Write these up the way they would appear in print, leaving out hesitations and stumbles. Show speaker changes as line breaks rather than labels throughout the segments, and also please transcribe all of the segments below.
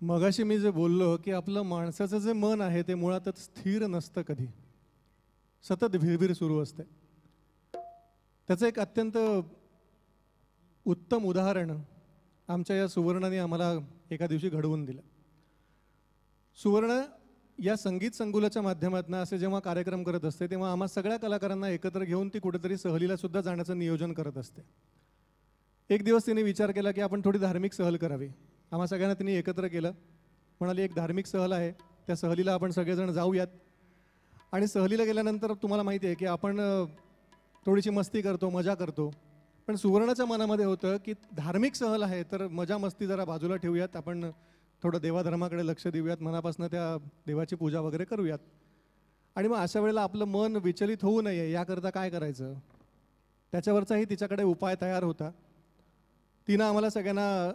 मगाशी मी जे बोललो की आपलं माणसाचं जे मन आहे ते मुळातच स्थिर नसतं, कधी सतत भिरभिर सुरू असते. त्याचं एक अत्यंत उत्तम उदाहरण आमच्या या सुवर्णाने आम्हाला एका दिवशी घडवून दिलं. सुवर्ण या संगीत संकुलाच्या माध्यमातून असे जेव्हा कार्यक्रम करत असते तेव्हा आम्हा सगळ्या कलाकारांना एकत्र घेऊन ती कुठेतरी सहलीला सुद्धा जाण्याचं नियोजन करत असते. एक दिवस तिने विचार केला की आपण थोडी धार्मिक सहल करावी. आम्हा सगळ्यांना तिने एकत्र केलं. म्हणाली एक धार्मिक सहल आहे, त्या सहलीला आपण सगळेजण जाऊयात. आणि सहलीला गेल्यानंतर तुम्हाला माहिती आहे की आपण थोडीशी मस्ती करतो, मजा करतो. पण सुवर्णाच्या मनामध्ये होतं की धार्मिक सहल आहे तर मजा मस्ती जरा बाजूला ठेवूयात, आपण थोडं देवाधर्माकडे लक्ष देऊयात, मनापासून त्या देवाची पूजा वगैरे करूयात. आणि मग अशा वेळेला आपलं मन विचलित होऊ नये याकरता काय करायचं, त्याच्यावरचाही तिच्याकडे उपाय तयार होता. तिनं आम्हाला सगळ्यांना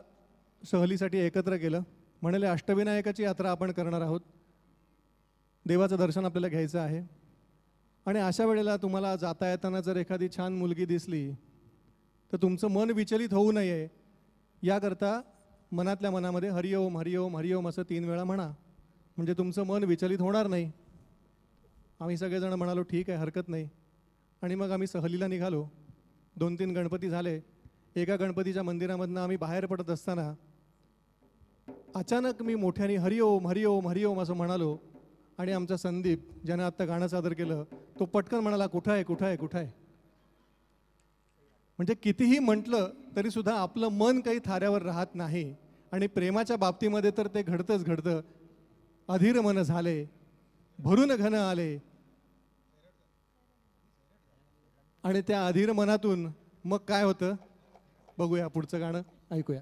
सहलीसाठी एकत्र केलं. म्हणाले अष्टविनायकाची यात्रा आपण करणार आहोत, देवाचं दर्शन आपल्याला घ्यायचं आहे. आणि अशा वेळेला तुम्हाला जाता येताना जर एखादी छान मुलगी दिसली तर तुमचं मन विचलित होऊ नये याकरता मनातल्या मनामध्ये हरिओम हरिओम हरिओम असं 3 वेळा म्हणा, म्हणजे तुमचं मन विचलित होणार नाही. आम्ही सगळेजण म्हणालो ठीक आहे, हरकत नाही. आणि मग आम्ही सहलीला निघालो. 2-3 गणपती झाले. एका गणपतीच्या मंदिरामधनं आम्ही बाहेर पडत असताना अचानक मी मोठ्याने हरिओम हरिओम हरिओम असं म्हणालो. आणि आमचा संदीप, ज्यानं आत्ता गाणं सादर केलं, तो पटकन म्हणाला कुठं आहे कुठं आहे कुठं आहे. म्हणजे कितीही म्हटलं तरीसुद्धा आपलं मन काही थाऱ्यावर राहत नाही. आणि प्रेमाच्या बाबतीमध्ये तर ते घडतंच घडतं. अधीर मन झाले, भरून घन आले. आणि त्या अधीर मनातून मग काय होतं बघूया, पुढचं गाणं ऐकूया.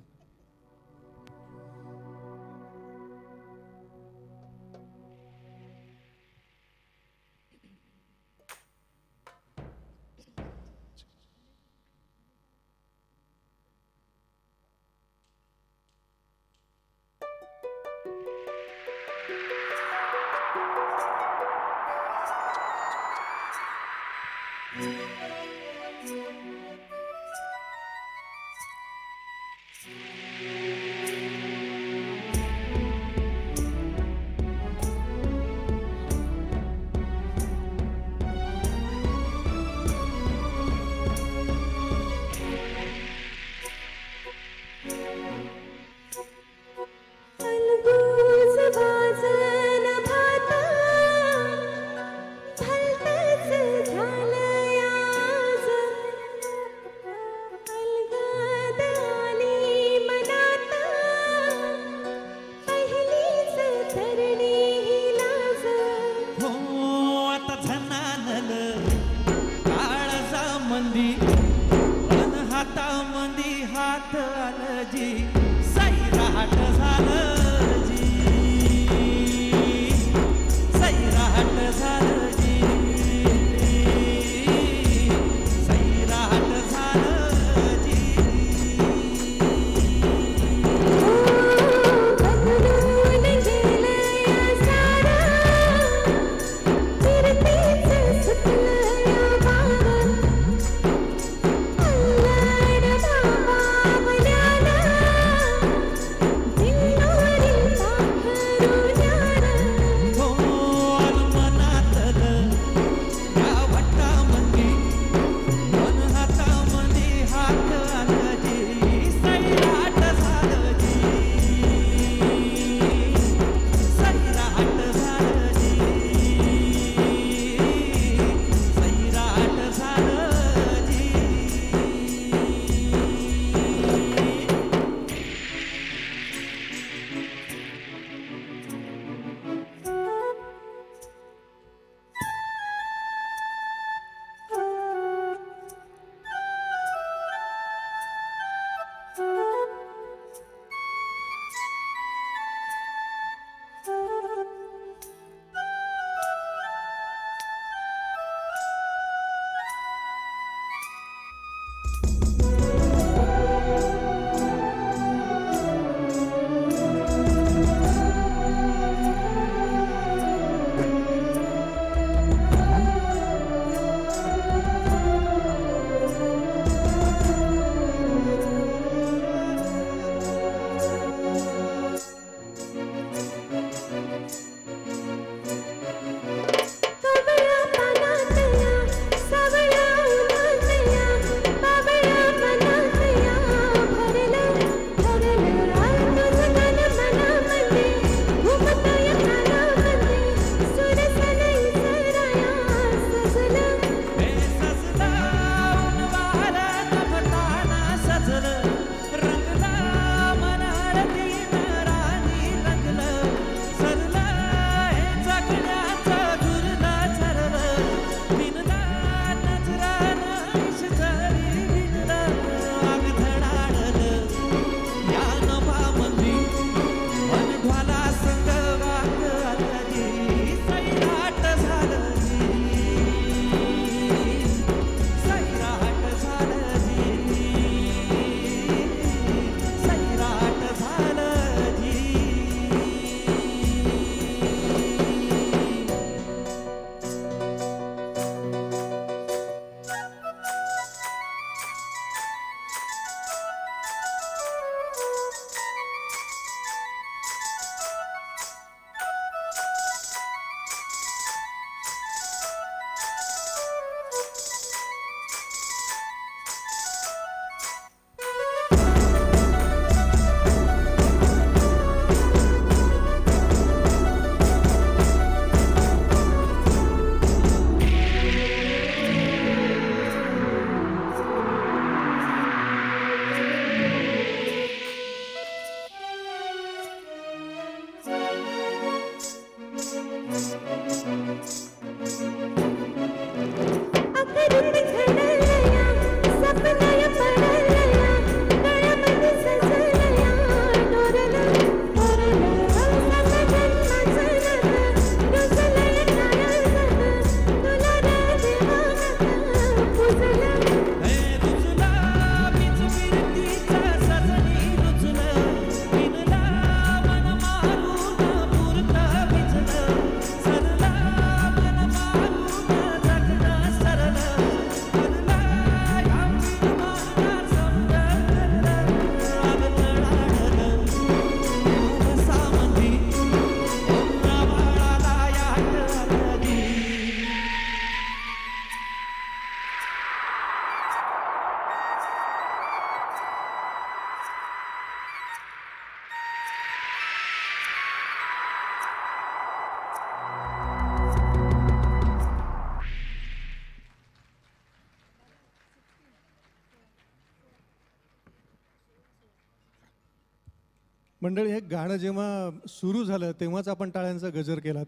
मंडळी, हे गाणं जेव्हा सुरू झालं तेव्हाच आपण टाळ्यांचा गजर केलात.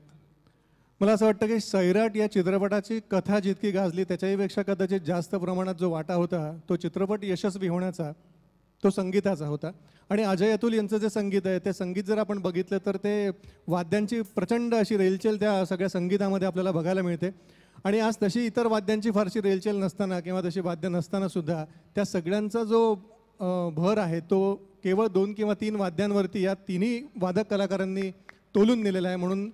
मला असं वाटतं की सैराट या चित्रपटाची कथा जितकी गाजली त्याच्याहीपेक्षा कदाचित जास्त प्रमाणात जो वाटा होता तो चित्रपट यशस्वी होण्याचा, तो संगीताचा होता. आणि अजय अतुल यांचं जे संगीत आहे ते संगीत जर आपण बघितलं तर ते वाद्यांची प्रचंड अशी रेलचेल त्या सगळ्या संगीतामध्ये आपल्याला बघायला मिळते. आणि आज तशी इतर वाद्यांची फारशी रेलचेल नसताना किंवा तशी वाद्य नसताना सुद्धा त्या सगळ्यांचा जो भर आहे तो केवळ 2 किंवा 3 वाद्यांवरती या तिन्ही वादक कलाकारांनी तोलून नेलेला आहे. म्हणून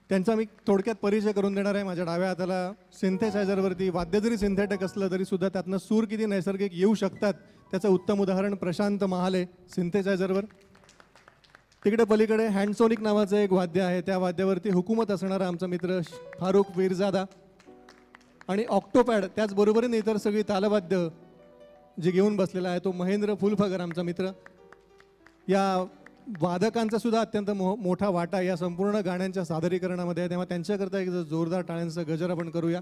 त्यांचा मी थोडक्यात परिचय करून देणार आहे. माझ्या डाव्या हाताला सिंथेसायझरवरती वाद्य जरी सिंथेटिक असलं तरी सुद्धा त्यातनं सूर किती नैसर्गिक येऊ शकतात त्याचं उत्तम उदाहरण प्रशांत महाले सिंथेसायझरवर. तिकडे पलीकडे हँडसोनिक नावाचं एक वाद्य आहे, त्या वाद्यावरती हुकूमत असणारा आमचा मित्र फारुख वीरजादा. आणि ऑक्टोपॅड त्याचबरोबरीने इतर सगळी तालवाद्य जे घेऊन बसलेला आहे तो महेंद्र फुलफगर आमचा मित्र. या वादकांचा सुद्धा अत्यंत मोठा वाटा या संपूर्ण गाण्यांच्या सादरीकरणामध्ये आहे. तेव्हा त्यांच्याकरता एक जोरदार टाळ्यांचा गजर आपण करूया.